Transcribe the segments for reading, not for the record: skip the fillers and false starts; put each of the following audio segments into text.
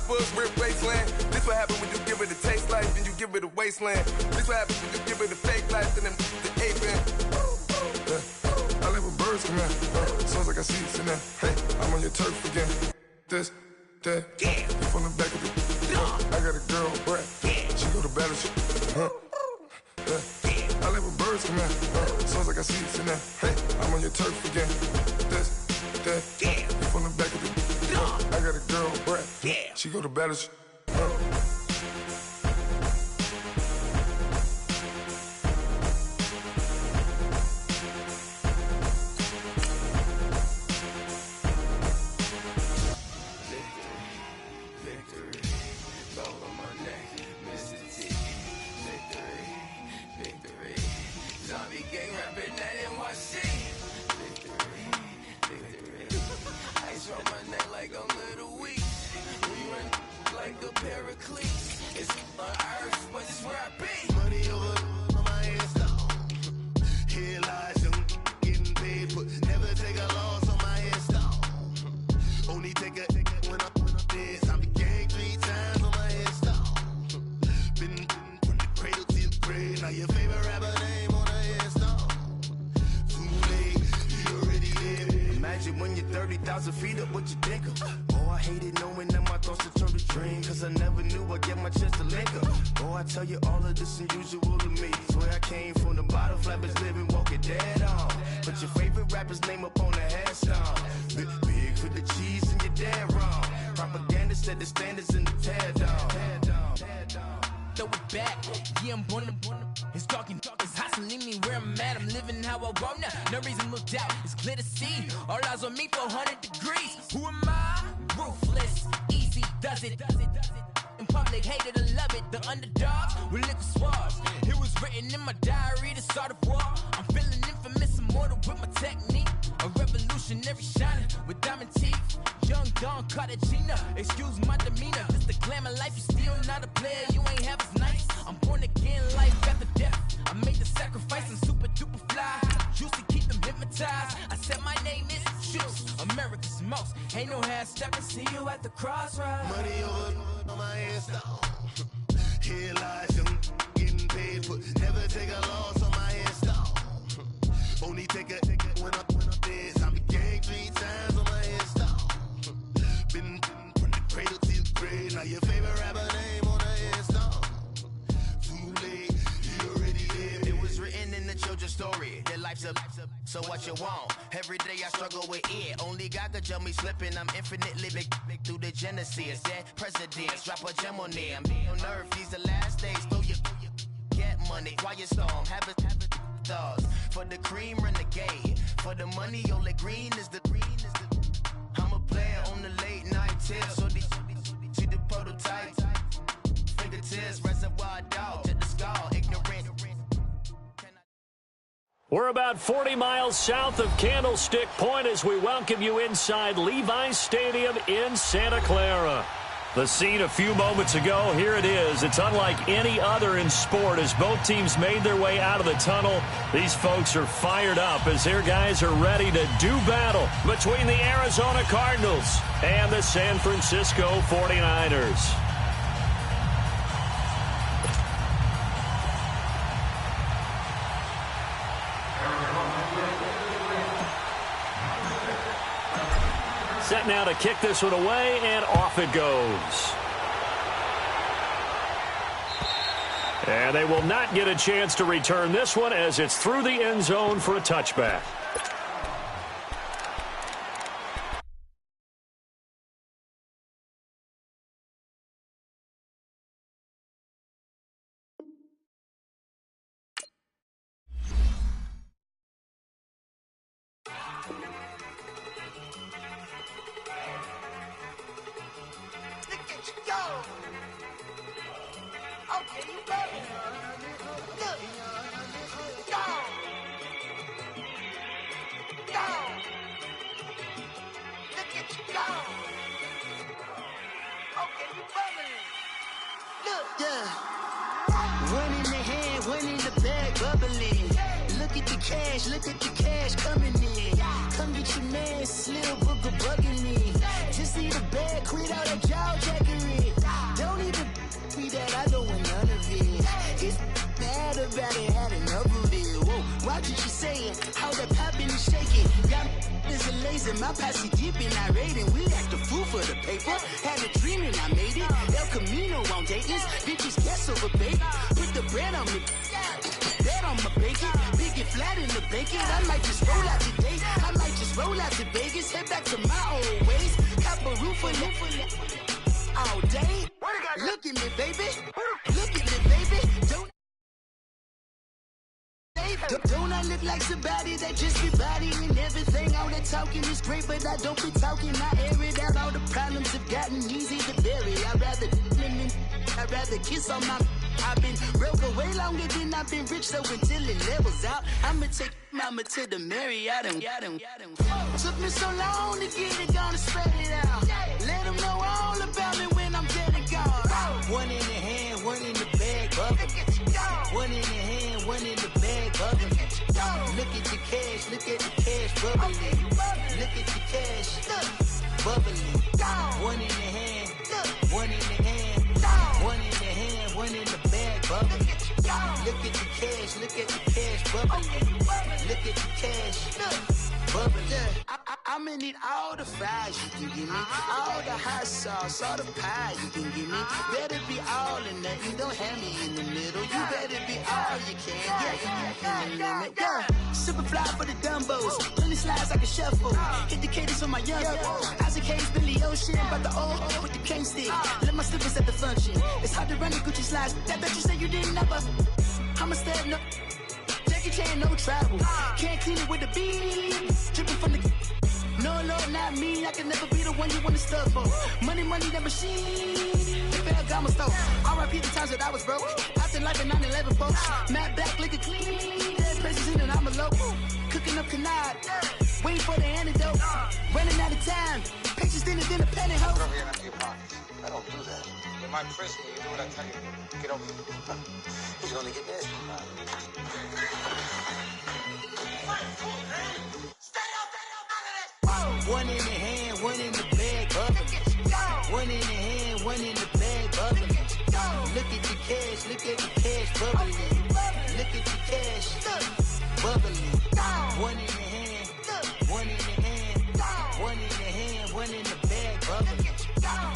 Bugs, rip wasteland. This what happens when you give it a taste life and you give it a wasteland. This what happens when you give it a fake life and then the ape in. I live with birds come in. Sounds like I see it in there. Hey, I'm on your turf again. This, that, you from the back of the. I got a girl, Brad. She go to battleship. I live with birds come in. Sounds like I see it in there. Hey, I'm on your turf again. This, that, you from the back of the. I got a girl, Brad. She go to battleship. So what you want? Every day I struggle with it. Only God could jump me slipping. I'm infinitely big through the genesis. Dead presidents, drop a gem on them. On earth, these the last days. Throw your get money. Quiet storm, have it stars. For the cream, renegade. For the money, only green is the. I'm a player on the late night tips. So these see the prototype. Fingertips, reservoir dog. Check the skull, ignorant. We're about 40 miles south of Candlestick Point as we welcome you inside Levi's Stadium in Santa Clara. The scene a few moments ago, here it is. It's unlike any other in sport as both teams made their way out of the tunnel. These folks are fired up as their guys are ready to do battle between the Arizona Cardinals and the San Francisco 49ers. Set now to kick this one away, and off it goes. And they will not get a chance to return this one as it's through the end zone for a touchback. Look at the cash coming in. Come get your man, Slim Booker bugging me. Just need a bag, quit all that jaw jackery. ladies in my posse deep and irate, and we act a fool for the paper. Had a dream and I made it. El Camino on Dayton's, bitches guess over baby. Put the bread on me, that on my bacon. Big and flat in the bacon. I might just roll out today. I might just roll out to Vegas. Head back to my old ways. Cop a roof for all day. Look at me, baby. Look at me, baby. Don't I look like somebody that just be bodying everything? All that talking is great, but I don't be talking. I air it out. All the problems have gotten easy to bury. I'd rather kiss on my. I've been broke way longer than I've been rich, so until it levels out, I'ma take mama to the Marriott and took me so long to get it, gonna spread it out. Let them know all about me when I'm dead and gone. One in the hand, one in the bag, bubbling. One in the hand, one in the bag, bubbling. Look at the cash, look at the cash bubbling. Look at the cash, bubbling. One in the hand, one in the hand, one in the hand, one in the bag, bubbling. Look at the cash, look at the cash bubbling. Look at the cash, bubbling. I'ma need all the fries you can give me, all the hot sauce, all the pie you can give me. Better be all in nothing, don't have me in the middle. You better be all you can, yeah. Super fly for the Dumbos, plenty slides like a shuffle. Hit the cadence on my young Isaac Hayes, Billy Ocean, but the old with the cane stick. Let my slippers at the function. It's hard to run the Gucci slides. That bet you say you didn't never. I'm a step no. Jackie Chan, no travel. Can't clean it with the beat. Dripping from the. No, Lord, not me. I can never be the one you want to stuff for. Money, that machine. The bell got my stove. R.I.P. the times that I was broke. Out in life in 9/11, folks. Matte black, liquor clean. Dead places in and I'm a local. Cooking up canard. Waiting for the antidote. Running out of time. Patience thinner than a pantyhose. Over here and empty your pockets. I don't do that. In my prison, you do what I tell you. Get over here. He's gonna get this. One in the hand, one in the bag, bubbling. One in the hand, one in the bag, bubbling. Look at the cash, look at the cash bubbling. Look at the cash, bubbling. One in the hand, one in the hand, one in the hand, one in the bag, bubbling.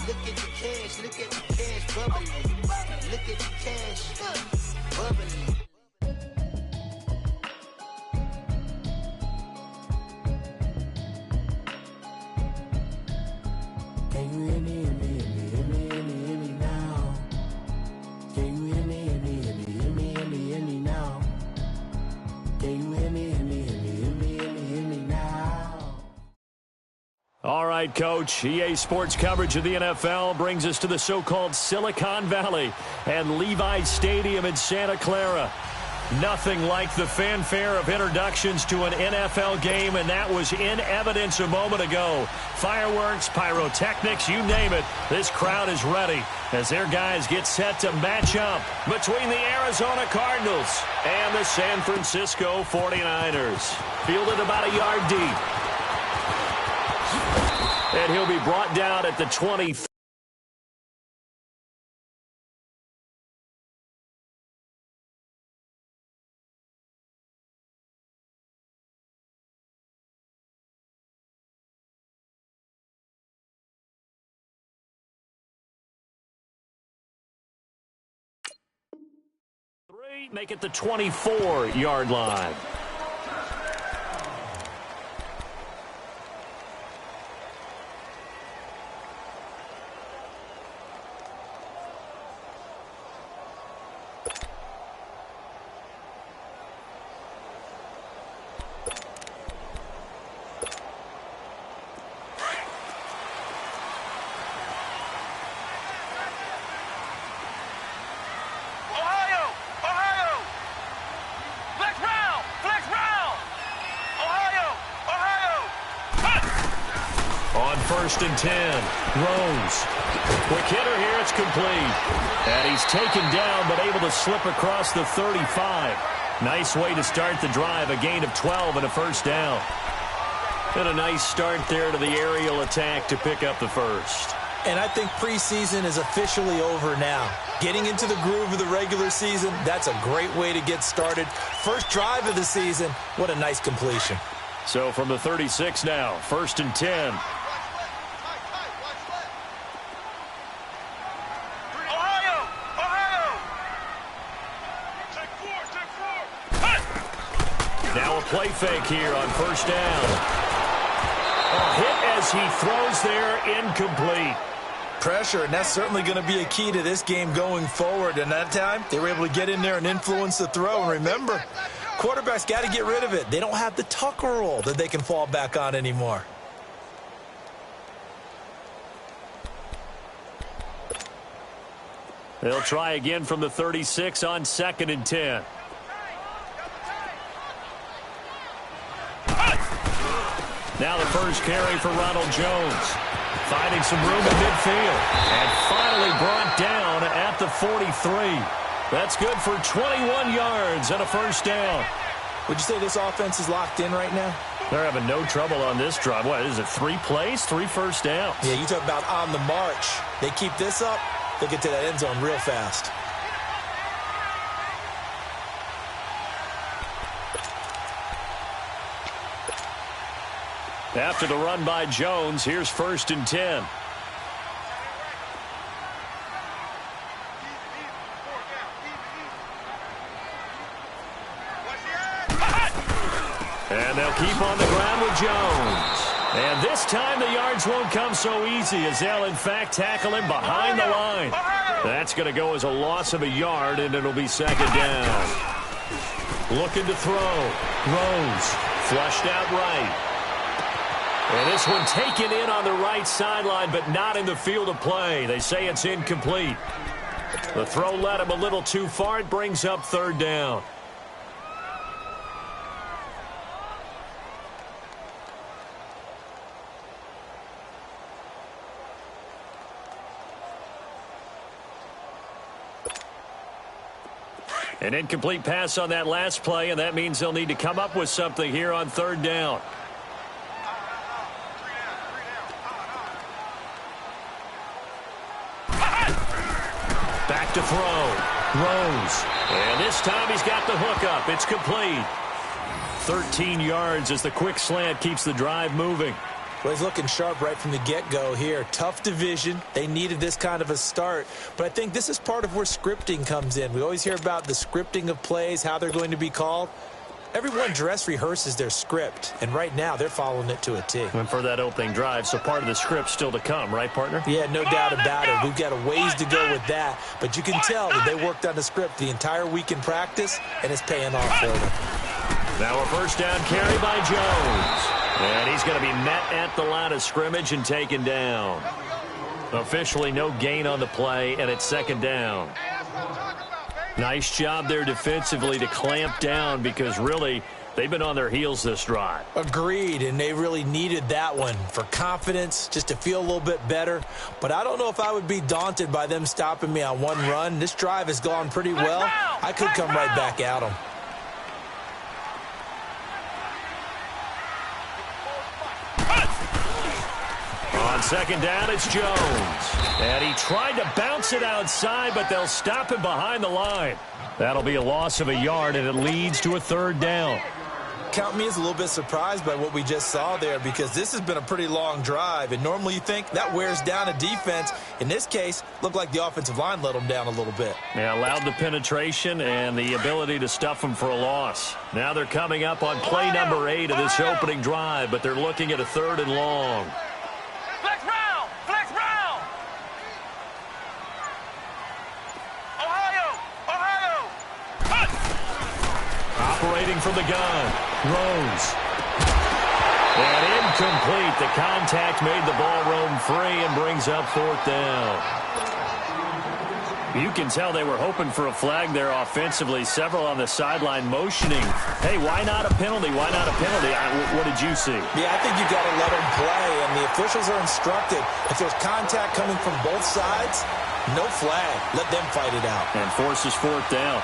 Look at the cash, look at the cash bubbling. Look at the cash, bubbling. Can you hear me, hear me, hear me, hear me, hear me, hear me now? Can you hear me, hear me, hear me, hear me, hear me, hear me now? Can you hear me, hear me, hear me, hear me, hear me, hear me now? All right, Coach. EA Sports coverage of the NFL brings us to the so-called Silicon Valley and Levi's Stadium in Santa Clara. Nothing like the fanfare of introductions to an NFL game, and that was in evidence a moment ago. Fireworks, pyrotechnics, you name it. This crowd is ready as their guys get set to match up between the Arizona Cardinals and the San Francisco 49ers. Fielded about a yard deep. And he'll be brought down at the 23. Make it the 24-yard line. First and 10. Rose. Quick hitter here. It's complete. And he's taken down but able to slip across the 35. Nice way to start the drive. A gain of 12 and a first down. And a nice start there to the aerial attack to pick up the first. And I think preseason is officially over now. Getting into the groove of the regular season, that's a great way to get started. First drive of the season, what a nice completion. So from the 36 now, 1st and 10. Now a play fake here on 1st down. A hit as he throws there, incomplete. Pressure, and that's certainly going to be a key to this game going forward. And that time, they were able to get in there and influence the throw. And remember, quarterbacks got to get rid of it. They don't have the tucker roll that they can fall back on anymore. They'll try again from the 36 on 2nd and 10. Now the first carry for Ronald Jones. Finding some room in midfield. And finally brought down at the 43. That's good for 21 yards and a 1st down. Would you say this offense is locked in right now? They're having no trouble on this drive. What is it, 3 plays, 3 first downs? Yeah, you talk about on the march. They keep this up, they'll get to that end zone real fast. After the run by Jones, here's 1st and 10. And they'll keep on the ground with Jones. And this time the yards won't come so easy as they'll, in fact, tackle him behind the line. That's going to go as a loss of a yard, and it'll be 2nd down. Looking to throw. Rose flushed out right. And this one taken in on the right sideline, but not in the field of play. They say it's incomplete. The throw led him a little too far. It brings up 3rd down. An incomplete pass on that last play, and that means they'll need to come up with something here on 3rd down. Back to throw. Rose. And this time he's got the hook up. It's complete. 13 yards as the quick slant keeps the drive moving. Well, he's looking sharp right from the get-go here. Tough division. They needed this kind of a start. But I think this is part of where scripting comes in. We always hear about the scripting of plays, how they're going to be called. Everyone dress rehearses their script, and right now they're following it to a T. And for that opening drive, so part of the script still to come, right, partner? Yeah, no doubt about it. We've got a ways to go with that, but you can tell that they worked on the script the entire week in practice, and it's paying off for them. Now a 1st down carry by Jones. And he's going to be met at the line of scrimmage and taken down. Officially no gain on the play, and it's 2nd down. Nice job there defensively to clamp down because really they've been on their heels this drive. Agreed, and they really needed that one for confidence, just to feel a little bit better. But I don't know if I would be daunted by them stopping me on one run. This drive has gone pretty well. I could come right back at them. On 2nd down, it's Jones. And he tried to bounce it outside, but they'll stop him behind the line. That'll be a loss of a yard, and it leads to a 3rd down. Count me as a little bit surprised by what we just saw there because this has been a pretty long drive, and normally you think that wears down a defense. In this case, looked like the offensive line let them down a little bit. Yeah, allowed the penetration and the ability to stuff them for a loss. Now they're coming up on play number 8 of this opening drive, but they're looking at a 3rd and long. Flex round! Flex round! Ohio! Operating from the gun. Rose. And incomplete. The contact made the ball roam free and brings up 4th down. You can tell they were hoping for a flag there offensively. Several on the sideline motioning. Hey, why not a penalty? Why not a penalty? What did you see? Yeah, I think you got to let them play, and the officials are instructed. If there's contact coming from both sides, no flag. Let them fight it out. And forces 4th down.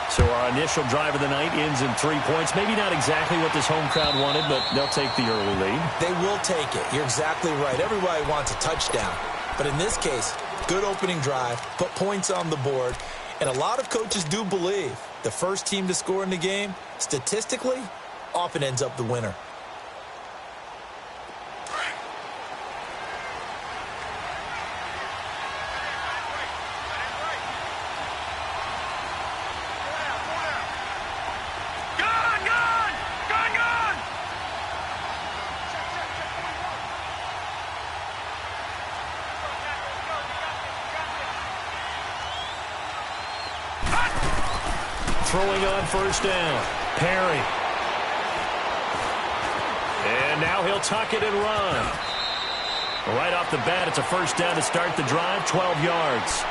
So our initial drive of the night ends in 3 points. Maybe not exactly what this home crowd wanted, but they'll take the early lead. They will take it. You're exactly right. Everybody wants a touchdown. But in this case, good opening drive, put points on the board, and a lot of coaches do believe the first team to score in the game, statistically, often ends up the winner. throwing on first down. Perry. And now he'll tuck it and run. Right off the bat, it's a first down to start the drive, 12 yards.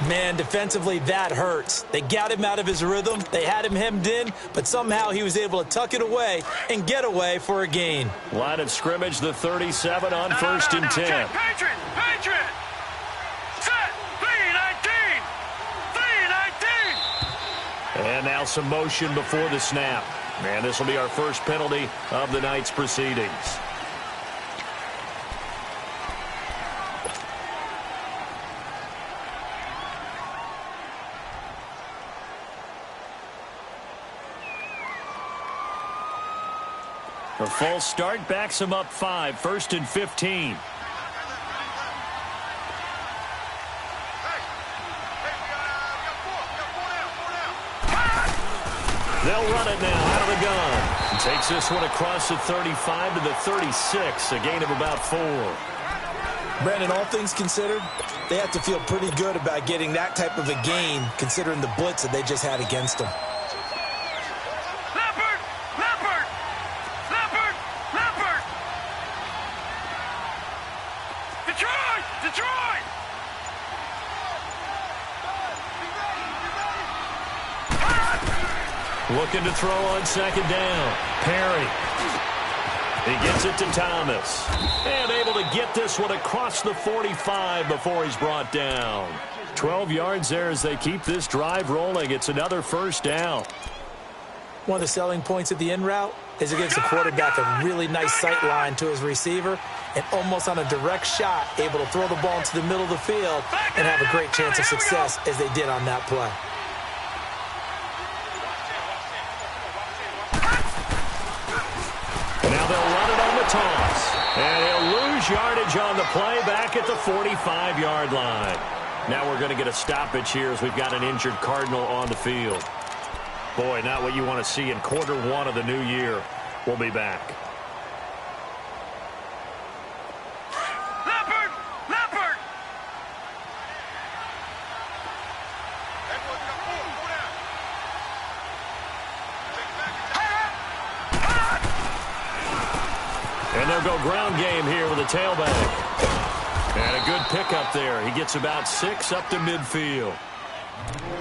Man, defensively, that hurts. They got him out of his rhythm. They had him hemmed in, but somehow he was able to tuck it away and get away for a gain. Line of scrimmage, the 37 on first and 10. Patriot! Patriot! Set! 3-19! 3-19! And now some motion before the snap. And this will be our first penalty of the night's proceedings. The false start backs him up 5, first and 15. They'll run it now out of the gun. He takes this one across the 35 to the 36, a gain of about 4. Brandon, all things considered, they have to feel pretty good about getting that type of a gain considering the blitz that they just had against them. Detroit! Looking to throw on second down. Perry. He gets it to Thomas. And able to get this one across the 45 before he's brought down. 12 yards there as they keep this drive rolling. It's another first down. One of the selling points of the in route is it gives the quarterback a really nice sight line to his receiver and almost on a direct shot able to throw the ball into the middle of the field and have a great chance of success as they did on that play. Now they'll run it on the toss. And he'll lose yardage on the play back at the 45-yard line. Now we're going to get a stoppage here as we've got an injured Cardinal on the field. Boy, not what you want to see in quarter one of the new year. We'll be back. Leopard! And they'll go ground game here with a tailback. And a good pickup there. He gets about 6 up to midfield.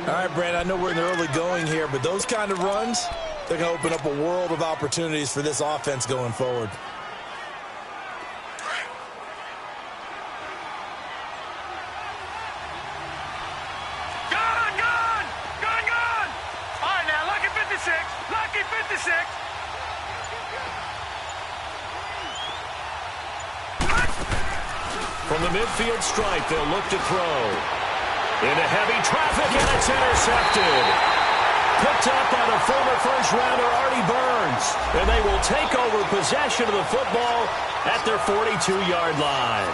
All right, Brandon, I know we're in the early going here, but those kind of runs, they're going to open up a world of opportunities for this offense going forward. Gone! All right, now, lucky 56! From the midfield stripe, they'll look to throw. Into heavy traffic, and it's intercepted. Picked up by the former first-rounder Artie Burns. And they will take over possession of the football at their 42-yard line.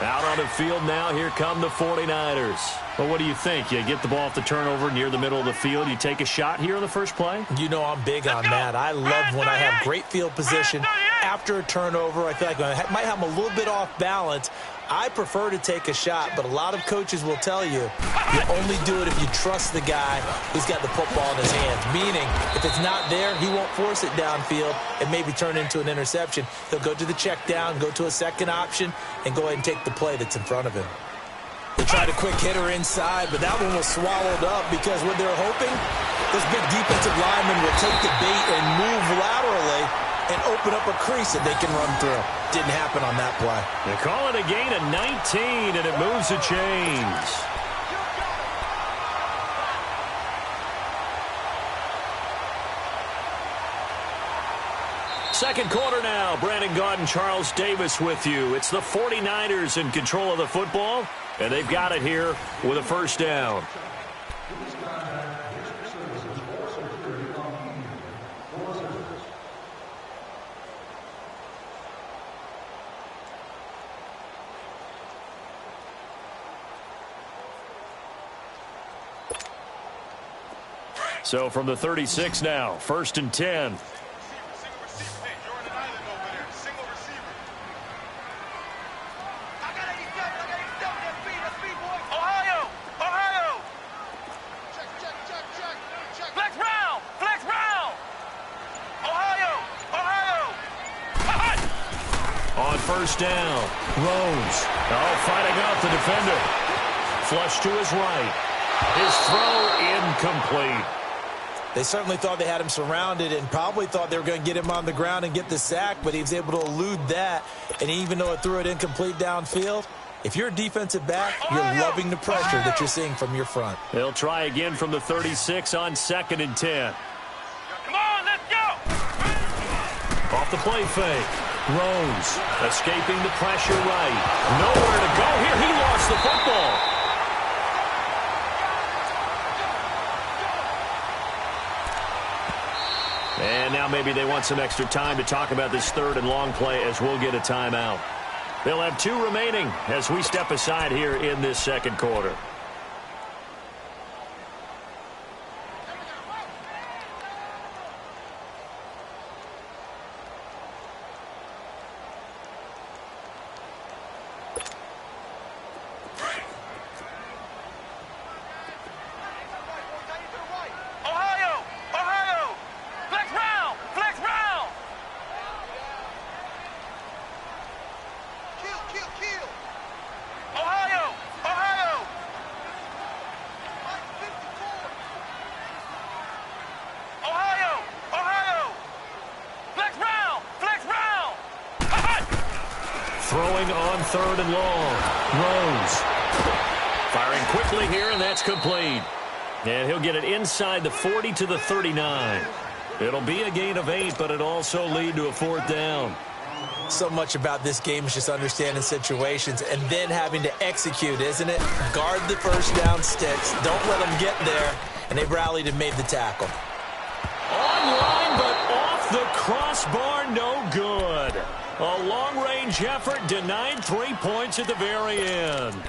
Out on the field now, here come the 49ers. Well, what do you think? You get the ball off the turnover near the middle of the field. You take a shot here on the first play? You know I'm big on that. I love when I have great field position after a turnover. I feel like I might have them a little bit off balance. I prefer to take a shot, but a lot of coaches will tell you only do it if you trust the guy who's got the football in his hands. Meaning, if it's not there, he won't force it downfield and maybe turn into an interception. He'll go to the check down, go to a second option, and go ahead and take the play that's in front of him. They tried a quick hitter inside, but that one was swallowed up because what they're hoping, this big defensive lineman will take the bait and move laterally and open up a crease that they can run through. Didn't happen on that play. They call it a gain of 19, and it moves the chains. Second quarter now. Brandon Gaudin, Charles Davis with you. It's the 49ers in control of the football, and they've got it here with a first down. So from the 36 now, first and 10. first down. Rose, fighting off the defender. Flush to his right. His throw incomplete. They certainly thought they had him surrounded and probably thought they were going to get him on the ground and get the sack, but he was able to elude that. And even though it threw it incomplete downfield, if you're a defensive back, you're loving the pressure that you're seeing from your front. They'll try again from the 36 on 2nd and 10. Come on, let's go! Off the play fake. Rose escaping the pressure right. Nowhere to go here. He lost the football. And now maybe they want some extra time to talk about this 3rd and long play as we'll get a timeout. They'll have 2 remaining as we step aside here in this 2nd quarter. Throwing on 3rd and long. Rose firing quickly here, and that's complete. And he'll get it inside the 40 to the 39. It'll be a gain of 8, but it also lead to a 4th down. So much about this game is just understanding situations and then having to execute, isn't it? Guard the first down sticks. Don't let them get there. And they've rallied and made the tackle. Online, but off the crossbar, no good. A long-range effort denied 3 points at the very end.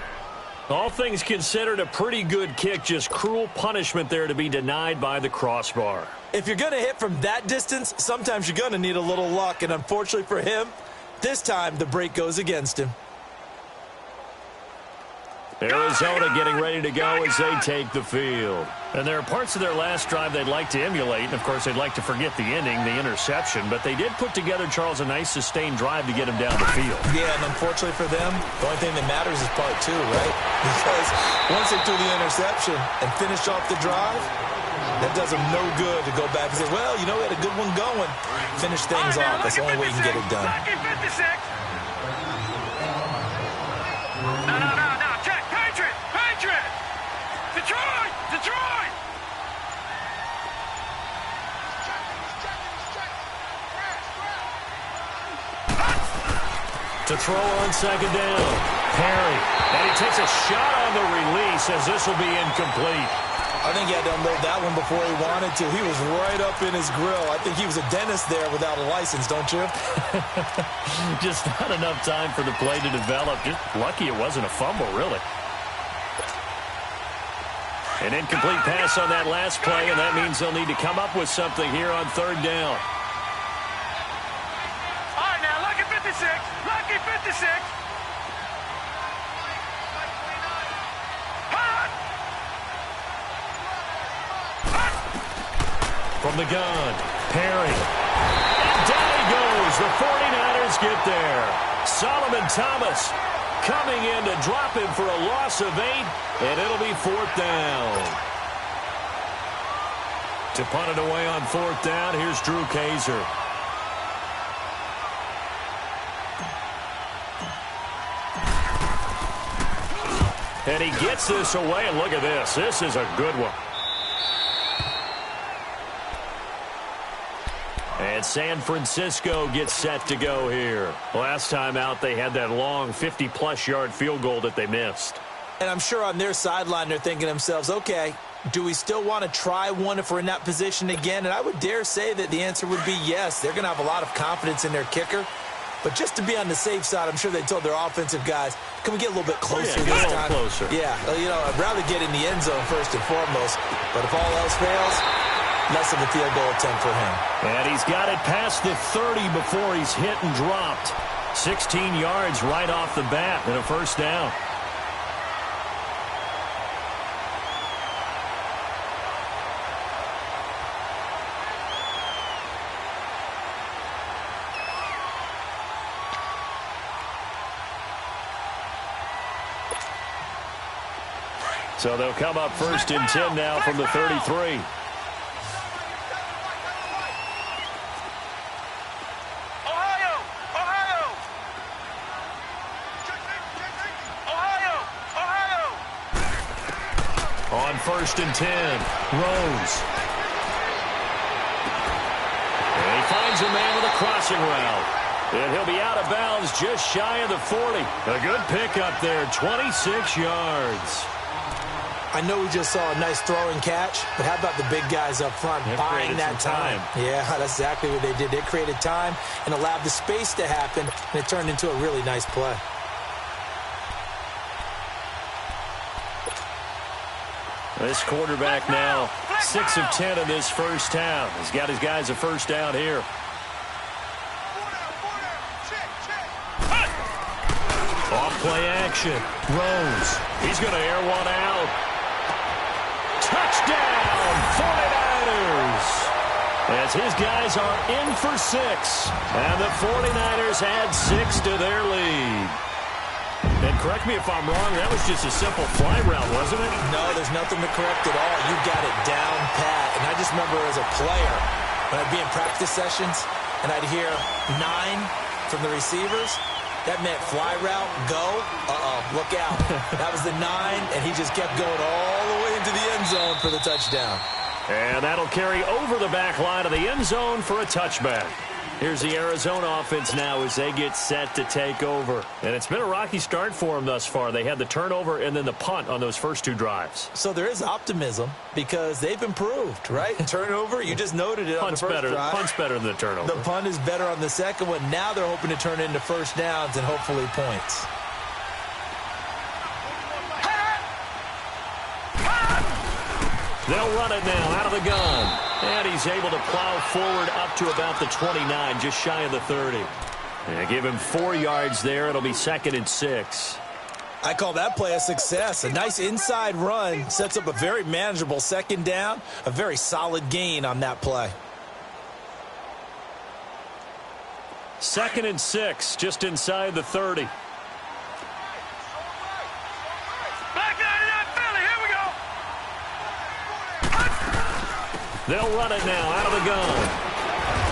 All things considered, a pretty good kick, just cruel punishment there to be denied by the crossbar. If you're going to hit from that distance, sometimes you're going to need a little luck, and unfortunately for him, this time the break goes against him. Arizona getting ready to go as they take the field. And there are parts of their last drive they'd like to emulate. And, of course, they'd like to forget the ending, the interception. But they did put together, Charles, a nice sustained drive to get him down the field. Yeah, and unfortunately for them, the only thing that matters is part 2, right? Because once they threw the interception and finished off the drive, that does them no good to go back and say, well, you know, we had a good one going. Finish things off. That's the only way you can get it done. No. Check. Patriot. Detroit. To throw on 2nd down. Perry. And he takes a shot on the release as this will be incomplete. I think he had to unload that one before he wanted to. He was right up in his grill. I think he was a dentist there without a license, don't you? Just not enough time for the play to develop. Just lucky it wasn't a fumble, really. An incomplete pass on that last play, and that means they'll need to come up with something here on 3rd down. All right, now, lucky 56. From the gun, Perry. And down he goes. The 49ers get there. Solomon Thomas coming in to drop him for a loss of 8, and it'll be 4th down. To punt it away on 4th down, here's Drew Kaiser. And he gets this away, and look at this. This is a good one. And San Francisco gets set to go here. Last time out, they had that long 50-plus yard field goal that they missed. And I'm sure on their sideline, they're thinking to themselves, okay, do we still want to try one if we're in that position again? And I would dare say that the answer would be yes. They're going to have a lot of confidence in their kicker. But just to be on the safe side, I'm sure they told their offensive guys, can we get a little bit closer this time? Closer. Yeah, you know, I'd rather get in the end zone first and foremost. But if all else fails, less of a field goal attempt for him. And he's got it past the 30 before he's hit and dropped. 16 yards right off the bat and a 1st down. So they'll come up 1st and 10 now from the 33. On 1st and 10, Rose. And he finds a man with a crossing route. And he'll be out of bounds just shy of the 40. A good pickup there, 26 yards. I know we just saw a nice throwing catch, but how about the big guys up front buying that time? Yeah, that's exactly what they did. They created time and allowed the space to happen, and it turned into a really nice play. This quarterback now 6 of 10 in this first half. He's got his guys a first down here. Off play action. Rose. He's going to air one out. Touchdown, 49ers. As his guys are in for 6. And the 49ers add 6 to their lead. And correct me if I'm wrong, that was just a simple fly route, wasn't it? No, there's nothing to correct at all. You got it down pat. And I just remember as a player, when I'd be in practice sessions, and I'd hear 9 from the receivers, that meant fly route, go, look out. That was the 9, and he just kept going all the way into the end zone for the touchdown. And that'll carry over the back line of the end zone for a touchback. Here's the Arizona offense now as they get set to take over. And it's been a rocky start for them thus far. They had the turnover and then the punt on those first 2 drives. So there is optimism because they've improved, right? Turnover, you just noted it on the first drive. Punt's better than the turnover. The punt is better on the second one. Now they're hoping to turn it into first downs and hopefully points. They'll run it now out of the gun. And he's able to plow forward up to about the 29, just shy of the 30. And give him 4 yards there. It'll be 2nd and 6. I call that play a success. A nice inside run sets up a very manageable second down. A very solid gain on that play. 2nd and 6, just inside the 30. They'll run it now out of the gun.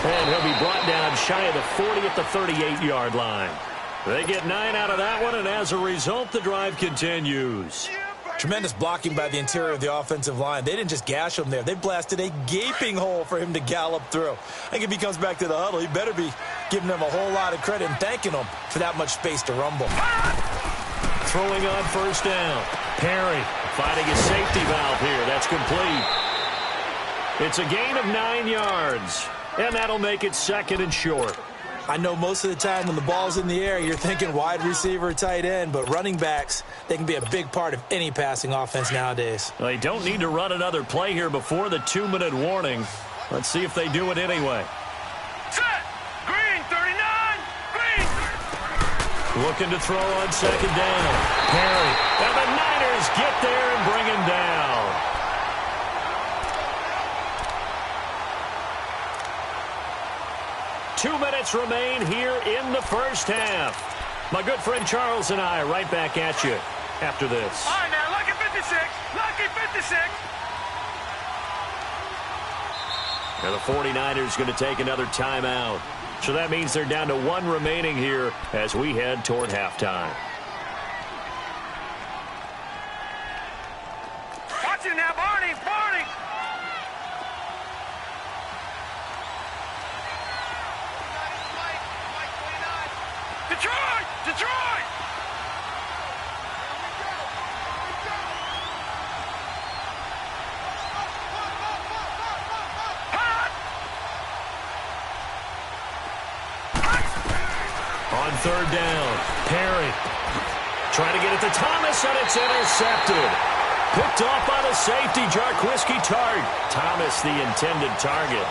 And he'll be brought down shy of the 40 at the 38-yard line. They get 9 out of that one, and as a result, the drive continues. Tremendous blocking by the interior of the offensive line. They didn't just gash him there. They blasted a gaping hole for him to gallop through. I think if he comes back to the huddle, he better be giving them a whole lot of credit and thanking them for that much space to rumble. Throwing on first down. Perry finding a safety valve here. That's complete. It's a gain of 9 yards, and that'll make it 2nd and short. I know most of the time when the ball's in the air, you're thinking wide receiver, tight end, but running backs, they can be a big part of any passing offense nowadays. They don't need to run another play here before the 2-minute warning. Let's see if they do it anyway. Set! Green, 39! Green! Looking to throw on second down. Perry. And the Niners get there and bring him down. Two minutes remain here in the first half. My good friend Charles and I right back at you after this. All right, now, lucky 56. Lucky 56. And the 49ers going to take another timeout. So that means they're down to 1 remaining here as we head toward halftime. Watch it now, Barney. Barney. Detroit! Detroit! On third down, Perry trying to get it to Thomas, and it's intercepted. Picked off by the safety, Jarquiski Tart. Thomas, the intended target.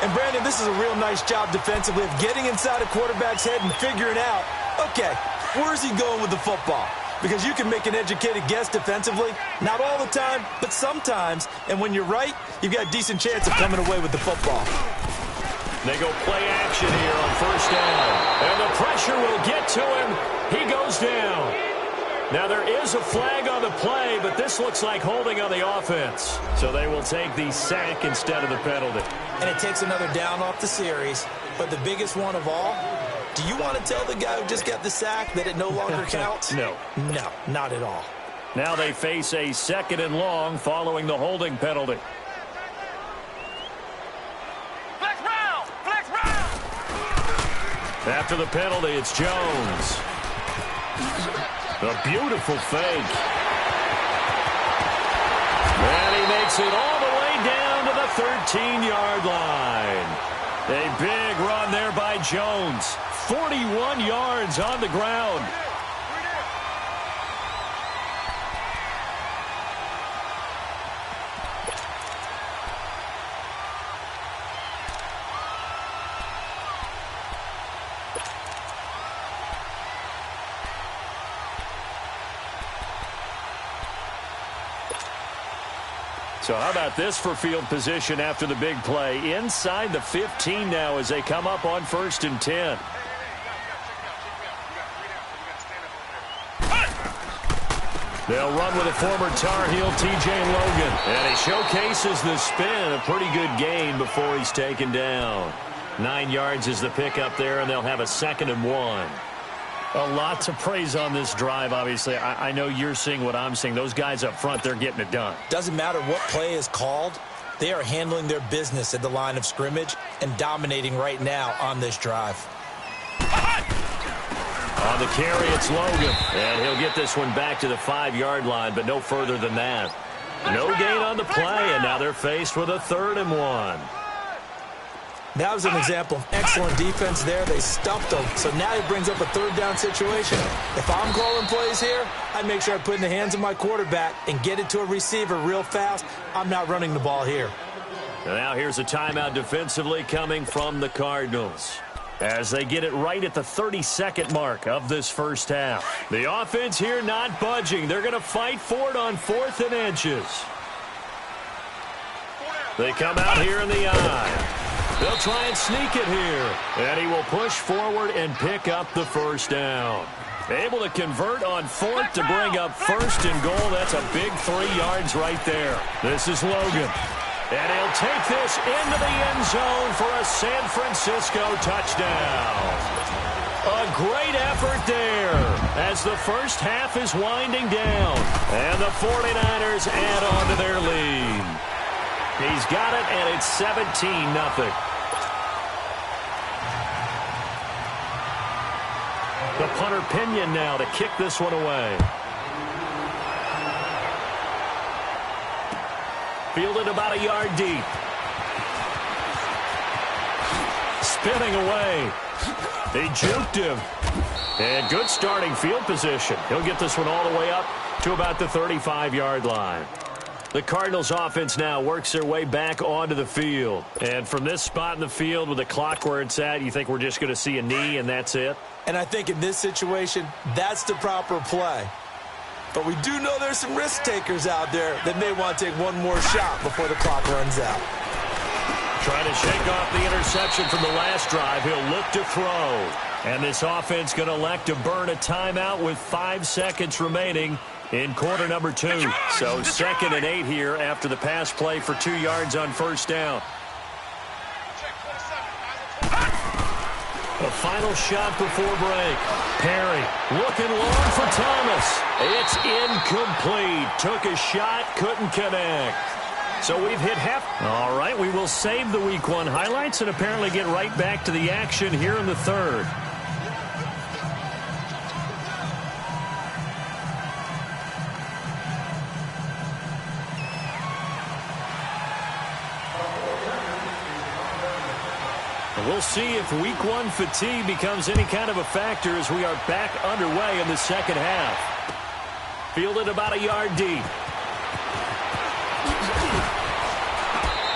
And, Brandon, this is a real nice job defensively of getting inside a quarterback's head and figuring out, okay, where's he going with the football? Because you can make an educated guess defensively, not all the time, but sometimes. And when you're right, you've got a decent chance of coming away with the football. They go play action here on first down. And the pressure will get to him. He goes down. Now, there is a flag on the play, but this looks like holding on the offense. So they will take the sack instead of the penalty. And it takes another down off the series. But the biggest one of all, do you want to tell the guy who just got the sack that it no longer counts? No. No, not at all. Now they face a 2nd and long following the holding penalty. Flex round! Flex round! After the penalty, it's Jones. A beautiful fake. And he makes it all the way down to the 13-yard line. A big run there by Jones. 41 yards on the ground. So how about this for field position after the big play? Inside the 15 now as they come up on 1st and 10. They'll run with a former Tar Heel, T.J. Logan. And he showcases the spin. A pretty good gain before he's taken down. 9 yards is the pickup there, and they'll have a 2nd and 1. A lot to praise on this drive, obviously. I know you're seeing what I'm seeing. Those guys up front, they're getting it done. Doesn't matter what play is called. They are handling their business at the line of scrimmage and dominating right now on this drive. On the carry, it's Logan. And he'll get this one back to the 5-yard line, but no further than that. No gain on the play, and now they're faced with a 3rd and 1. That was an example of excellent defense there. They stuffed them. So now he brings up a 3rd down situation. If I'm calling plays here, I'd make sure I put it in the hands of my quarterback and get it to a receiver real fast. I'm not running the ball here. And now here's a timeout defensively coming from the Cardinals as they get it right at the 32nd mark of this first half. The offense here not budging. They're going to fight for it on 4th and inches. They come out here in the eye. They'll try and sneak it here. And he will push forward and pick up the 1st down. Able to convert on 4th to bring up 1st and goal. That's a big 3 yards right there. This is Logan. And he'll take this into the end zone for a San Francisco touchdown. A great effort there as the first half is winding down. And the 49ers add on to their lead. He's got it, and it's 17-0. The punter Pinion now to kick this one away. Fielded about a yard deep. Spinning away. They juked him. And good starting field position. He'll get this one all the way up to about the 35-yard line. The Cardinals offense now works their way back onto the field. And from this spot in the field with the clock where it's at, you think we're just going to see a knee and that's it? And I think in this situation, that's the proper play. But we do know there's some risk takers out there that may want to take one more shot before the clock runs out. Trying to shake off the interception from the last drive. He'll look to throw. And this offense going to elect to burn a timeout with 5 seconds remaining in quarter number 2. So 2nd and 8 here after the pass play for 2 yards on 1st down. The final shot before break. Perry looking long for Thomas. It's incomplete. Took a shot, couldn't connect. So we've hit half. All right, we will save the Week 1 highlights and apparently get right back to the action here in the 3rd. We'll see if Week 1 fatigue becomes any kind of a factor as we are back underway in the 2nd half. Fielded about a yard deep.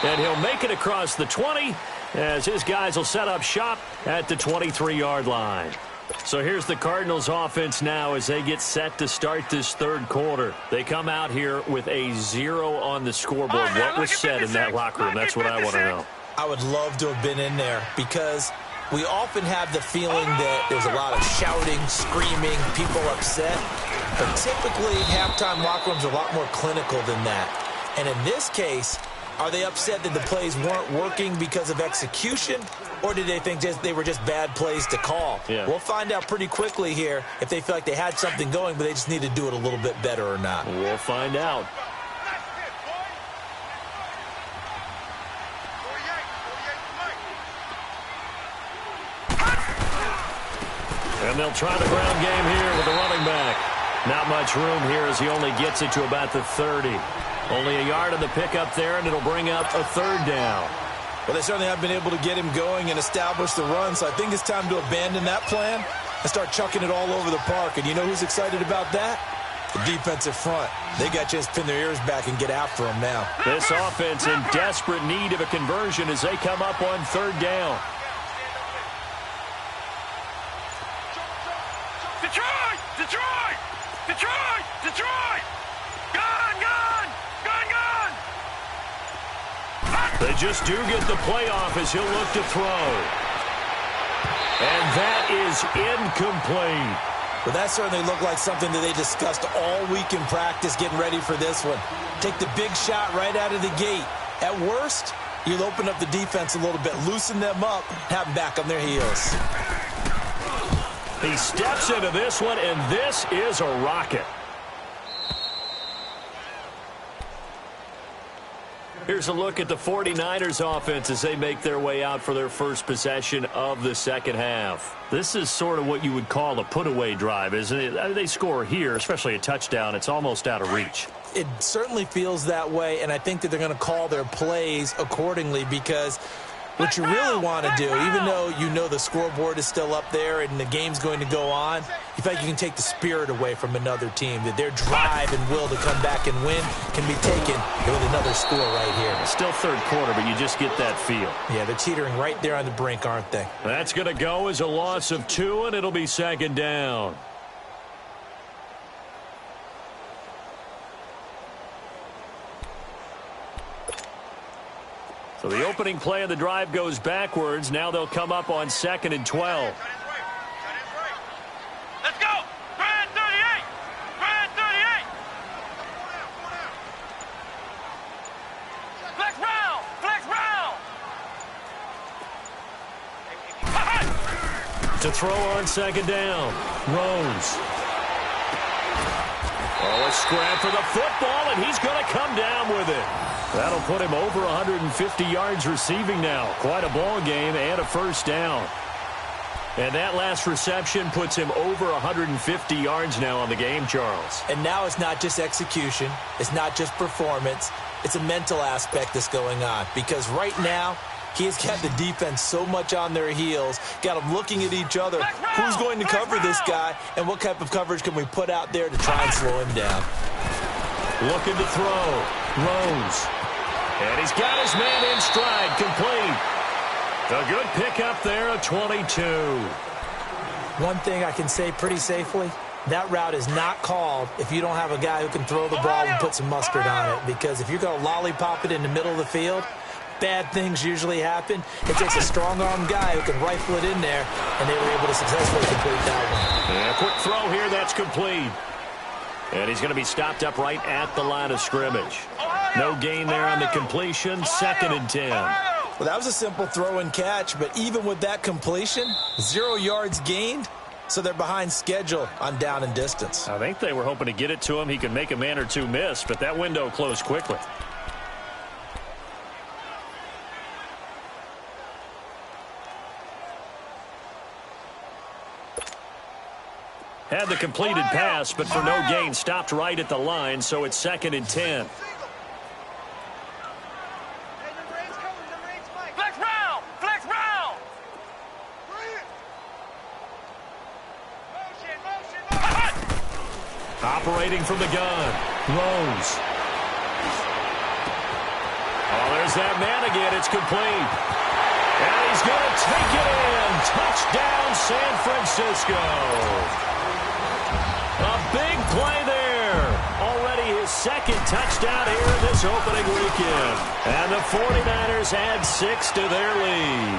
And he'll make it across the 20 as his guys will set up shop at the 23-yard line. So here's the Cardinals offense now as they get set to start this 3rd quarter. They come out here with a 0 on the scoreboard. What was said in that locker room? That's what I want to know. I would love to have been in there because we often have the feeling that there's a lot of shouting, screaming, people upset. But typically, halftime locker rooms are a lot more clinical than that. And in this case, are they upset that the plays weren't working because of execution? Or did they think they were just bad plays to call? Yeah. We'll find out pretty quickly here if they feel like they had something going, but they just need to do it a little bit better or not. We'll find out. And they'll try the ground game here with the running back. Not much room here as he only gets it to about the 30. Only a yard on the pickup there, and it'll bring up a 3rd down. Well, they certainly have been able to get him going and establish the run, so I think it's time to abandon that plan and start chucking it all over the park. And you know who's excited about that? The defensive front. They got a chance to pin their ears back and get after him now. This offense in desperate need of a conversion as they come up on 3rd down. Detroit! Detroit! Detroit! Detroit! Gun! Gun! Gun! Gun! They just do get the playoff as he'll look to throw. And that is incomplete. Well, that certainly looked like something that they discussed all week in practice getting ready for this one. Take the big shot right out of the gate. At worst, you'll open up the defense a little bit, loosen them up, have them back on their heels. He steps into this one, and this is a rocket. Here's a look at the 49ers offense as they make their way out for their first possession of the second half. This is sort of what you would call a put-away drive, isn't it? They score here, especially a touchdown. It's almost out of reach. It certainly feels that way, and I think that they're going to call their plays accordingly because what you really want to do, even though you know the scoreboard is still up there and the game's going to go on, you feel like you can take the spirit away from another team, that their drive and will to come back and win can be taken with another score right here. Still 3rd quarter, but you just get that feel. Yeah, they're teetering right there on the brink, aren't they? That's going to go as a loss of 2, and it'll be 2nd down. So the opening play of the drive goes backwards. Now they'll come up on 2nd and 12. Let's go! Grand 38! Grand 38! Flex round! Flex round! To throw on 2nd down. Rose. Oh, a scrap for the football, and he's going to come down with it. That'll put him over 150 yards receiving now. Quite a ball game and a 1st down. And that last reception puts him over 150 yards now on the game, Charles. And now it's not just execution. It's not just performance. It's a mental aspect that's going on. Because right now, he has got the defense so much on their heels, got them looking at each other. Who's going to cover this guy, and what type of coverage can we put out there to try and slow him down? Looking to throw. Rose. And he's got his man in stride, complete. A good pickup there, a 22. One thing I can say pretty safely, that route is not called if you don't have a guy who can throw the ball and put some mustard on it. Because if you're going to lollipop it in the middle of the field, bad things usually happen. It takes a strong-armed guy who can rifle it in there, and they were able to successfully complete that one. And a quick throw here, that's complete. And he's going to be stopped up right at the line of scrimmage. No gain there on the completion, 2nd and 10. Well, that was a simple throw and catch, but even with that completion, 0 yards gained, so they're behind schedule on down and distance. I think they were hoping to get it to him. He could make a man or two miss, but that window closed quickly. Had the completed pass, but for no gain, stopped right at the line, so it's 2nd and 10. Flex round! Flex round! Operating from the gun. Rose. Oh, there's that man again. It's complete. And he's going to take it in. Touchdown, San Francisco. A big play there. Already his 2nd touchdown here this opening weekend. And the 49ers add 6 to their lead.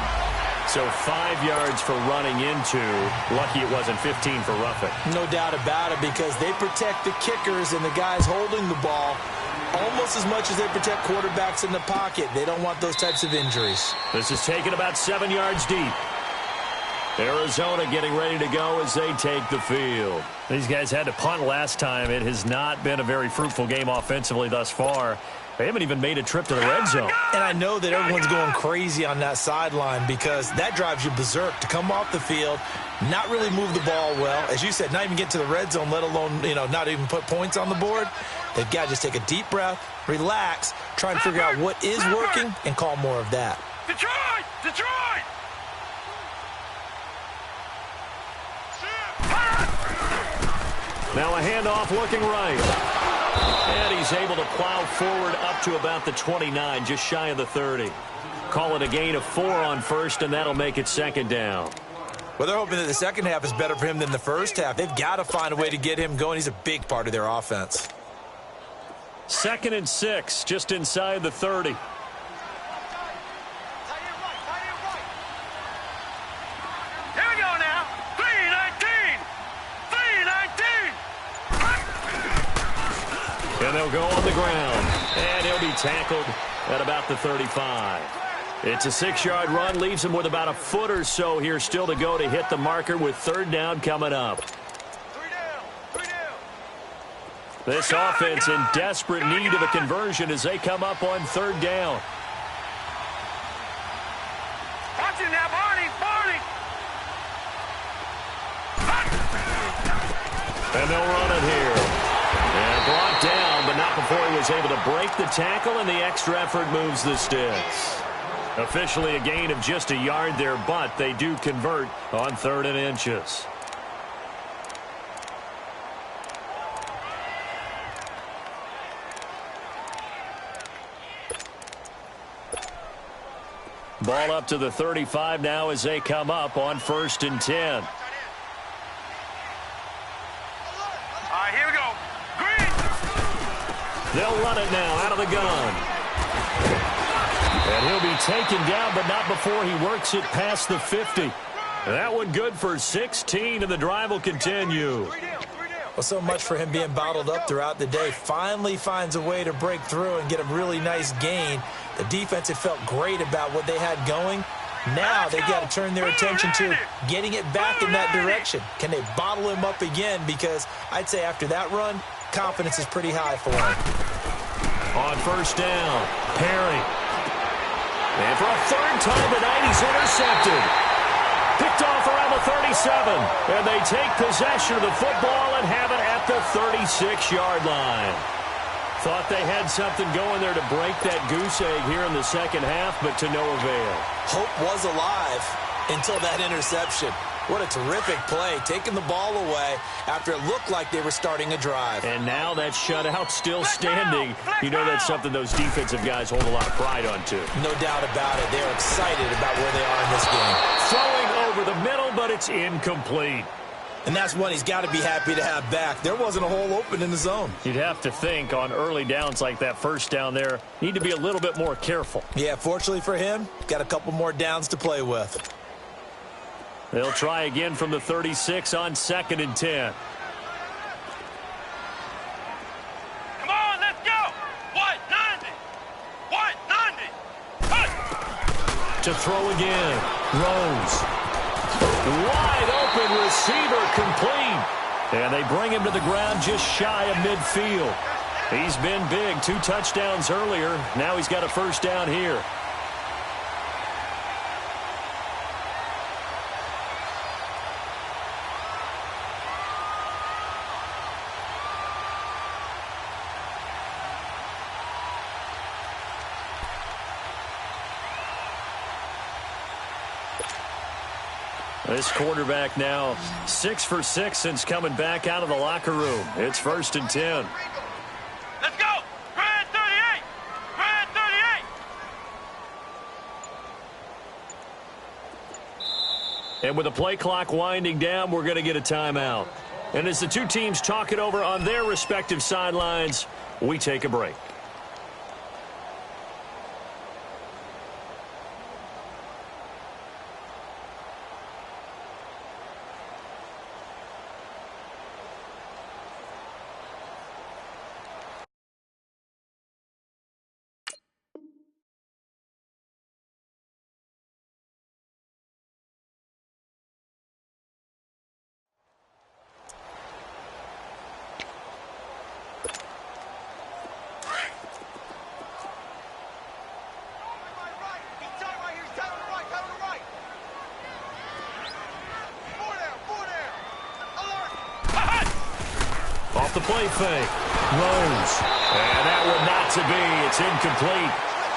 So 5 yards for running into. Lucky it wasn't 15 for roughing. No doubt about it, because they protect the kickers and the guys holding the ball almost as much as they protect quarterbacks in the pocket. They don't want those types of injuries. This is taken about 7 yards deep. Arizona getting ready to go as they take the field. These guys had to punt last time. It has not been a very fruitful game offensively thus far. They haven't even made a trip to the red zone. And I know that everyone's going crazy on that sideline because that drives you berserk to come off the field, not really move the ball well. As you said, not even get to the red zone, let alone, not even put points on the board. They've got to just take a deep breath, relax, try and figure out what is working, and call more of that. Detroit! Detroit! Now a handoff looking right. And he's able to plow forward up to about the 29, just shy of the 30. Call it a gain of 4 on first, and that'll make it second down. Well, they're hoping that the second half is better for him than the first half. They've got to find a way to get him going. He's a big part of their offense. 2nd and 6, just inside the 30. Here we go now. 3-19. 3-19. And they'll go on the ground. And he'll be tackled at about the 35. It's a 6-yard run. Leaves him with about a foot or so here still to go to hit the marker with 3rd down coming up. 3 down. 3 down. This offense in desperate need of a conversion as they come up on 3rd down. Watch it now, Barney. Barney. And they'll run it here. And brought down, but not before he was able to break the tackle, and the extra effort moves the sticks. Officially a gain of just a yard there, but they do convert on 3rd and inches. Ball up to the 35 now as they come up on 1st and 10. Here we go. Green. They'll run it now out of the gun. And he'll be taken down, but not before he works it past the 50. That one good for 16, and the drive will continue. Well, so much for him being bottled up throughout the day. Finally finds a way to break through and get a really nice gain. The defense had felt great about what they had going. Now they've got to turn their attention to getting it back in that direction. Can they bottle him up again? Because I'd say after that run, confidence is pretty high for him. On 1st down, Perry. And for a 3rd time tonight, he's intercepted. Picked off around the 37. And they take possession of the football and have it at the 36-yard line. Thought they had something going there to break that goose egg here in the second half, but to no avail. Hope was alive until that interception. What a terrific play, taking the ball away after it looked like they were starting a drive. And now that shutout still standing. You know that's something those defensive guys hold a lot of pride on, too. No doubt about it. They're excited about where they are in this game. Throwing over the middle, but it's incomplete. And that's one he's got to be happy to have back. There wasn't a hole open in the zone. You'd have to think on early downs like that 1st down there, need to be a little bit more careful. Yeah, fortunately for him, got a couple more downs to play with. They'll try again from the 36 on 2nd and 10. Come on, let's go. White 90. White 90. Hey. To throw again. Rose. Wide open receiver complete. And they bring him to the ground just shy of midfield. He's been big. 2 touchdowns earlier. Now he's got a 1st down here. This quarterback now 6 for 6 since coming back out of the locker room. It's 1st and 10. Let's go. Grand 38. Grand 38. And with the play clock winding down, we're going to get a timeout. And as the two teams talk it over on their respective sidelines, we take a break. off the play fake. Rose. And that one not to be. It's incomplete.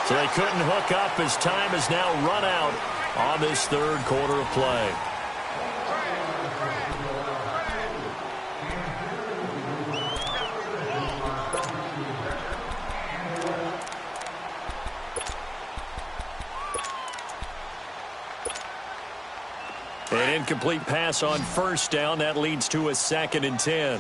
So they couldn't hook up as time has now run out on this third quarter of play. An incomplete pass on first down. That leads to a 2nd and 10.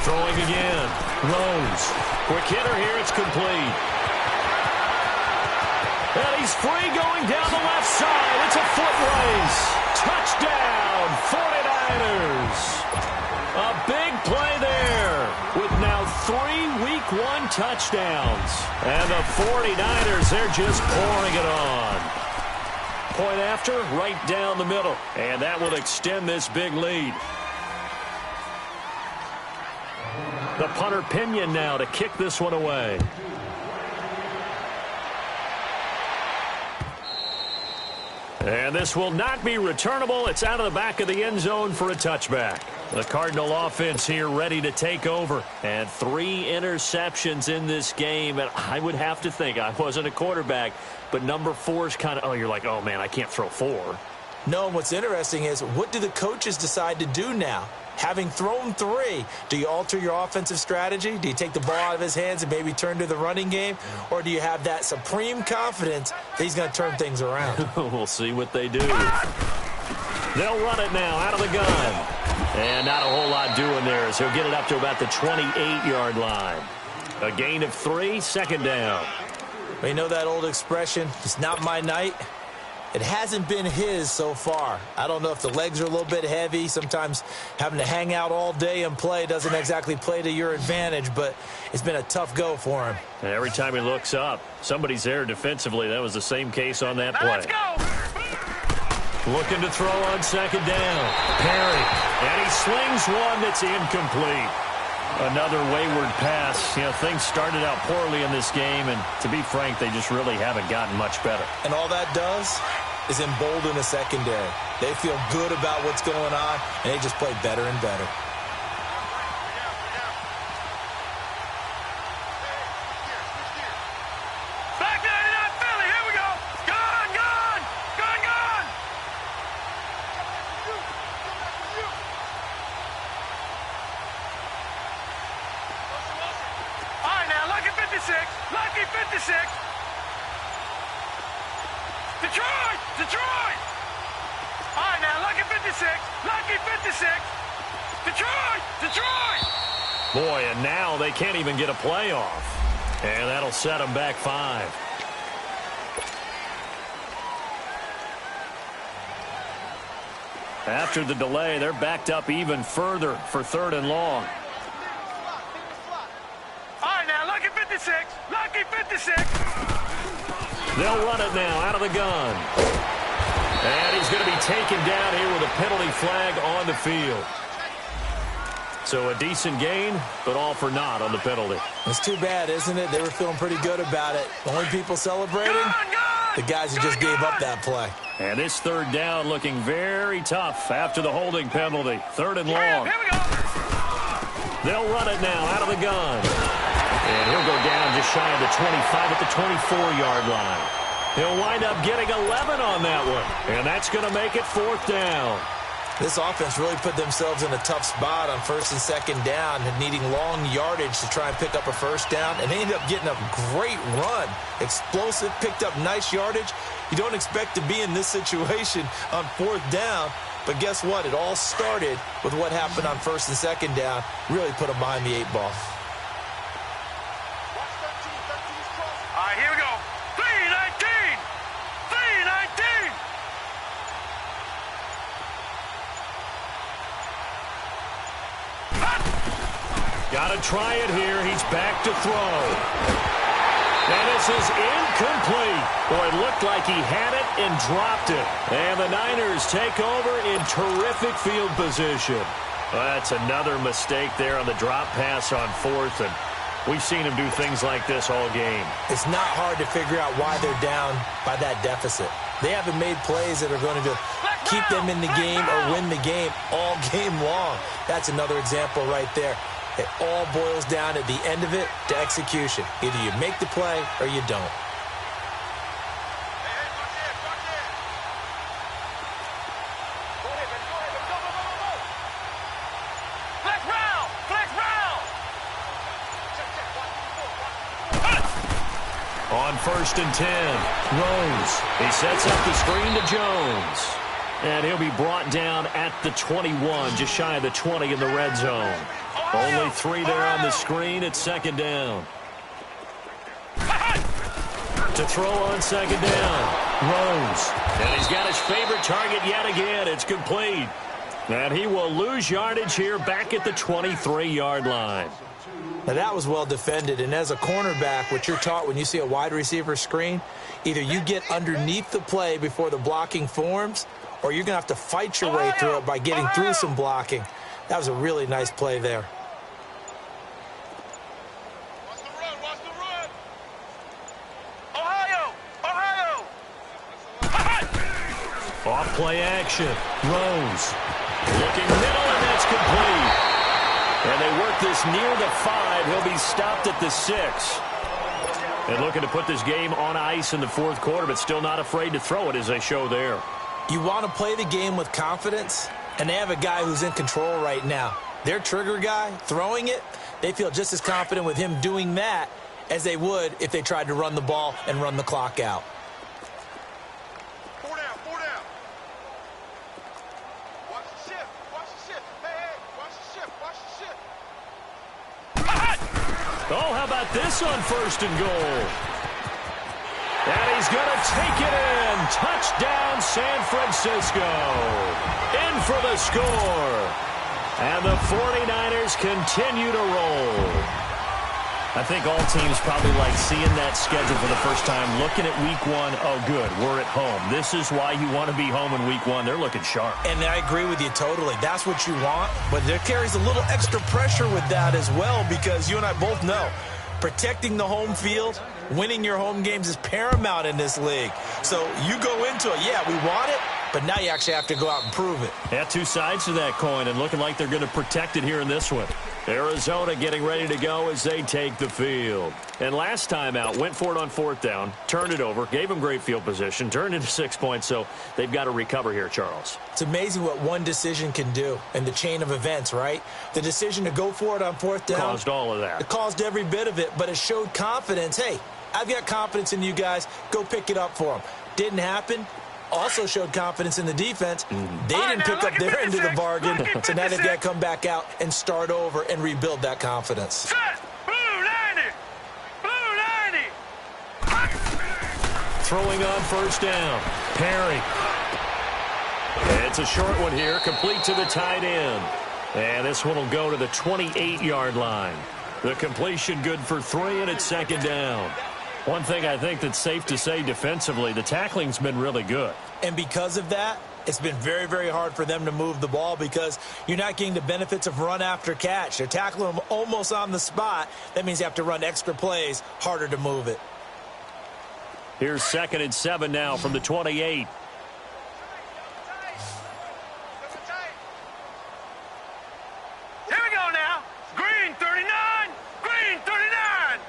Throwing again. Rose. Quick hitter here. It's complete. And he's free going down the left side. It's a foot race. Touchdown, 49ers. A big play there with now 3 Week 1 touchdowns. And the 49ers, they're just pouring it on. Point after, right down the middle. And that will extend this big lead. The punter Pinion now to kick this one away. And this will not be returnable. It's out of the back of the end zone for a touchback. The Cardinal offense here ready to take over. And 3 interceptions in this game. And I would have to think, I wasn't a quarterback, but number 4 is kind of, you're like, oh, man, I can't throw 4. No, and what's interesting is, what do the coaches decide to do now? Having thrown 3, do you alter your offensive strategy? Do you take the ball out of his hands and maybe turn to the running game? Or do you have that supreme confidence that he's going to turn things around? We'll see what they do. They'll run it now out of the gun. And not a whole lot doing there as he'll get it up to about the 28-yard line. A gain of 3, 2nd down. You know that old expression, it's not my night? It hasn't been his so far. I don't know if the legs are a little bit heavy. Sometimes having to hang out all day and play doesn't exactly play to your advantage, but it's been a tough go for him. And every time he looks up, somebody's there defensively. That was the same case on that play. Let's go! Looking to throw on 2nd down. Perry. And he slings one that's incomplete. Another wayward pass. You know, things started out poorly in this game, and to be frank, they just really haven't gotten much better. And all that does is embolden the secondary. They feel good about what's going on, and they just play better and better. Back there in that Philly. Here we go. Gone, gone. Gone, gone. All right, now, lucky 56. Lucky 56. Detroit! Detroit! All right, now, lucky 56. Lucky 56. Detroit! Detroit! Boy, and now they can't even get a play off. And that'll set them back 5. After the delay, they're backed up even further for 3rd and long. All right, now, lucky 56. Lucky 56. They'll run it now out of the gun. And he's going to be taken down here with a penalty flag on the field. So a decent gain, but all for naught on the penalty. It's too bad, isn't it? They were feeling pretty good about it. The only people celebrating, the guys who just gave up that play. And this 3rd down looking very tough after the holding penalty. 3rd and long. Here we go. They'll run it now out of the gun. And he'll go down just shy of the 25 at the 24-yard line. He'll wind up getting 11 on that one. And that's going to make it 4th down. This offense really put themselves in a tough spot on 1st and 2nd down, needing long yardage to try and pick up a 1st down, and they ended up getting a great run. Explosive, picked up nice yardage. You don't expect to be in this situation on 4th down, but guess what? It all started with what happened on 1st and 2nd down. Really put them behind the 8 ball. All right, here we go. 3-19. 3-19. Got to try it here. He's back to throw. And this is incomplete. Boy, it looked like he had it and dropped it. And the Niners take over in terrific field position. Well, that's another mistake there on the drop pass on 4th. And we've seen him do things like this all game. It's not hard to figure out why they're down by that deficit. They haven't made plays that are going to keep them in the game or win the game all game long. That's another example right there. It all boils down at the end of it to execution. Either you make the play or you don't. On 1st and 10, Rose. He sets up the screen to Jones. And he'll be brought down at the 21, just shy of the 20 in the red zone. Only 3 there on the screen at 2nd down. To throw on 2nd down, Rose. And he's got his favorite target yet again. It's complete. And he will lose yardage here back at the 23-yard line. Now, that was well defended, and as a cornerback, what you're taught when you see a wide receiver screen, either you get underneath the play before the blocking forms, or you're going to have to fight your way through it by getting through some blocking. That was a really nice play there. Watch the run, watch the run. Ohio! Off play action, Rose. Looking middle, and that's complete. And they work this near the 5. He'll be stopped at the 6. And looking to put this game on ice in the 4th quarter, but still not afraid to throw it as they show there. You want to play the game with confidence, and they have a guy who's in control right now. Their trigger guy, throwing it, they feel just as confident with him doing that as they would if they tried to run the ball and run the clock out. 4 down, 4 down. Watch the shift, watch the shift. Hey, watch the shift, watch the shift. Oh, how about this on 1st and goal? And he's going to take it in. Touchdown, San Francisco. In for the score. And the 49ers continue to roll. I think all teams probably like seeing that schedule for the first time, looking at week 1. Oh, good, we're at home. This is why you want to be home in week 1. They're looking sharp. And I agree with you totally. That's what you want, but there carries a little extra pressure with that as well, because you and I both know protecting the home field, winning your home games is paramount in this league. So you go into it, yeah, we want it, but now you actually have to go out and prove it. Yeah, 2 sides to that coin, and looking like they're going to protect it here in this one. Arizona getting ready to go as they take the field. And last time out, went for it on 4th down, turned it over, gave them great field position, turned into 6 points, so they've got to recover here, Charles. It's amazing what one decision can do in the chain of events, right? The decision to go for it on 4th down caused all of that. It caused every bit of it, but it showed confidence. Hey, I've got confidence in you guys. Go pick it up for them. Didn't happen. Also showed confidence in the defense. They didn't pick up their end of the bargain, so now they've got to come back out and start over and rebuild that confidence. Set! Blue 90! Blue 90! Throwing on 1st down. Perry. It's a short one here, complete to the tight end. And this one will go to the 28-yard line. The completion good for 3, and it's 2nd down. One thing I think that's safe to say defensively, the tackling's been really good. And because of that, it's been very, very hard for them to move the ball because you're not getting the benefits of run after catch. They're tackling them almost on the spot. That means you have to run extra plays, harder to move it. Here's 2nd and 7 now from the 28. Here we go now. Green 39. Green 39.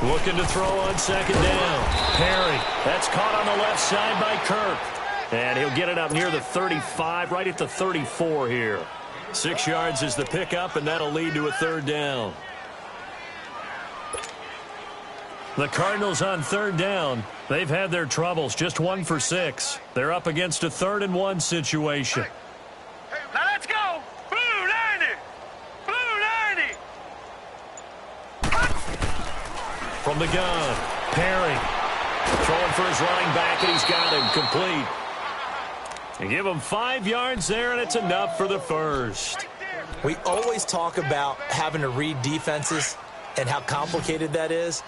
Looking to throw on 2nd down. Perry. That's caught on the left side by Kirk. And he'll get it up near the 35, right at the 34 here. 6 yards is the pickup, and that'll lead to a 3rd down. The Cardinals on 3rd down. They've had their troubles, just 1 for 6. They're up against a 3rd and 1 situation. Now let's go. Blue 90. Blue 90. From the gun, Perry. Throwing for his running back, and he's got him complete. And give him 5 yards there, and it's enough for the first. We always talk about having to read defenses and how complicated that is.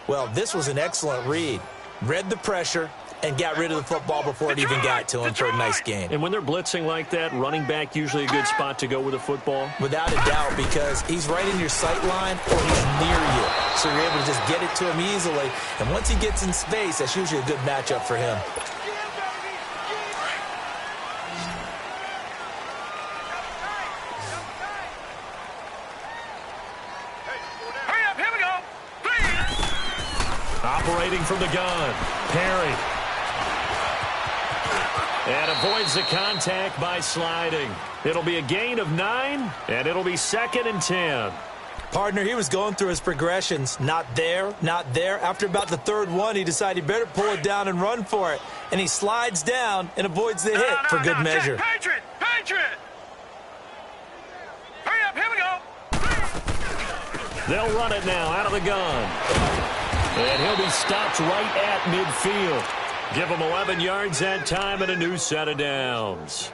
Well, this was an excellent read. Read the pressure and got rid of the football before it even got to him for a nice gain. And when they're blitzing like that, running back usually a good spot to go with the football? Without a doubt, because he's right in your sight line or he's near you. So you're able to just get it to him easily. And once he gets in space, that's usually a good matchup for him. Operating from the gun, Perry. And avoids the contact by sliding. It'll be a gain of 9, and it'll be 2nd and 10. Partner, he was going through his progressions. Not there, not there. After about the third one, he decided he better pull it down and run for it. And he slides down and avoids the hit for good measure. Patriot! Hurry up, here we go! They'll run it now out of the gun. And he'll be stopped right at midfield. Give him 11 yards that time and a new set of downs.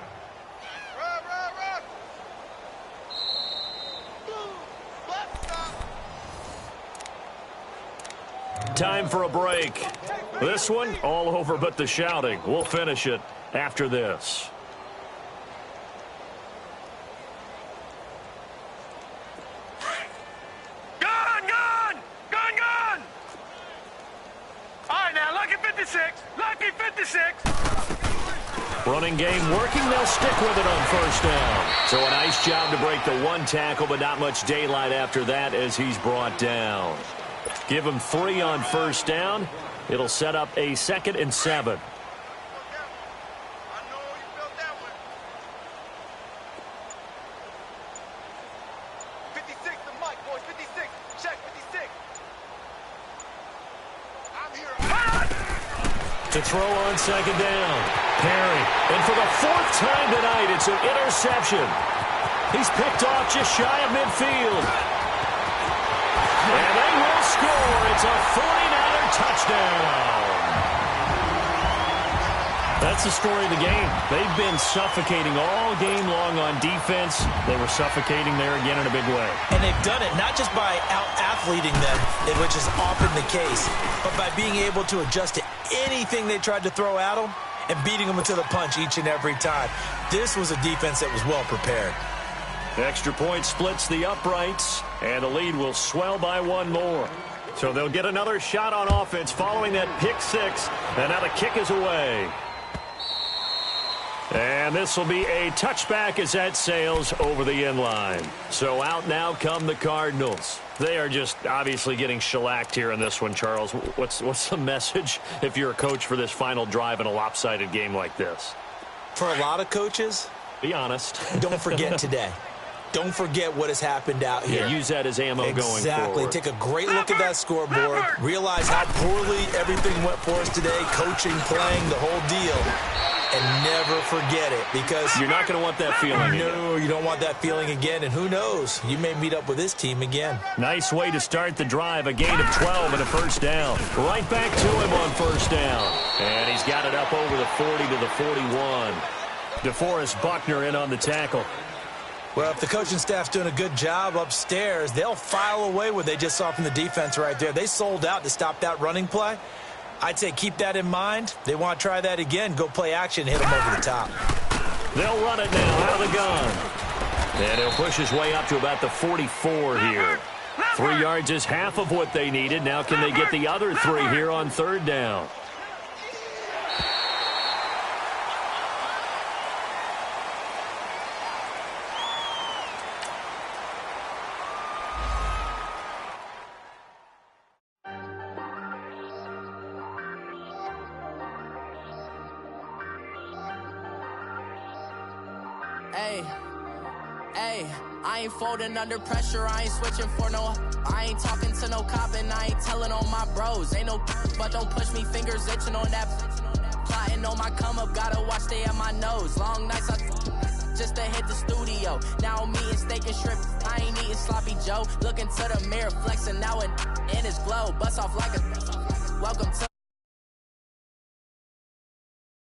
Time for a break. This one, all over but the shouting. We'll finish it after this. Lucky 56. Running game working. They'll stick with it on first down. So a nice job to break the one tackle, but not much daylight after that as he's brought down. Give him 3 on first down. It'll set up a 2nd and 7. To throw on 2nd down. Perry. And for the 4th time tonight, it's an interception. He's picked off just shy of midfield. And they will score. It's a 49er touchdown. That's the story of the game. They've been suffocating all game long on defense. They were suffocating there again in a big way. And they've done it not just by out-athleting them, which is often the case, but by being able to adjust to anything they tried to throw at them and beating them to the punch each and every time. This was a defense that was well prepared. Extra point splits the uprights, and the lead will swell by 1 more. So they'll get another shot on offense following that pick 6, and now the kick is away. And this will be a touchback as that sails over the end line. So out now come the Cardinals. They are just obviously getting shellacked here in this one, Charles. What's the message if you're a coach for this final drive in a lopsided game like this? For a lot of coaches, be honest. Don't forget today. Don't forget what has happened out here. Yeah, use that as ammo going forward. Exactly. Take a great look at that scoreboard. Realize how poorly everything went for us today. Coaching, playing, the whole deal. And never forget it, because you're not going to want that feeling again. No, you don't want that feeling again. And who knows? You may meet up with this team again. Nice way to start the drive. A gain of 12 and a first down. Right back to him on first down. And he's got it up over the 40 to the 41. DeForest Buckner in on the tackle. Well, if the coaching staff's doing a good job upstairs, they'll file away what they just saw from the defense right there. They sold out to stop that running play. I'd say keep that in mind. They want to try that again. Go play action, hit them over the top. They'll run it now out of the gun. And he'll push his way up to about the 44 here. 3 yards is half of what they needed. Now can they get the other 3 here on third down? Hey, I ain't folding under pressure, I ain't switching for no. I ain't talking to no cop and I ain't telling on my bros. Ain't no but don't push me, fingers itching on that. Plotting on my come up, gotta watch stay at my nose. Long nights I just to hit the studio. Now I'm eating steak and shrimp, I ain't eating sloppy Joe. Looking to the mirror, flexing now and in his glow. Bust off like a welcome to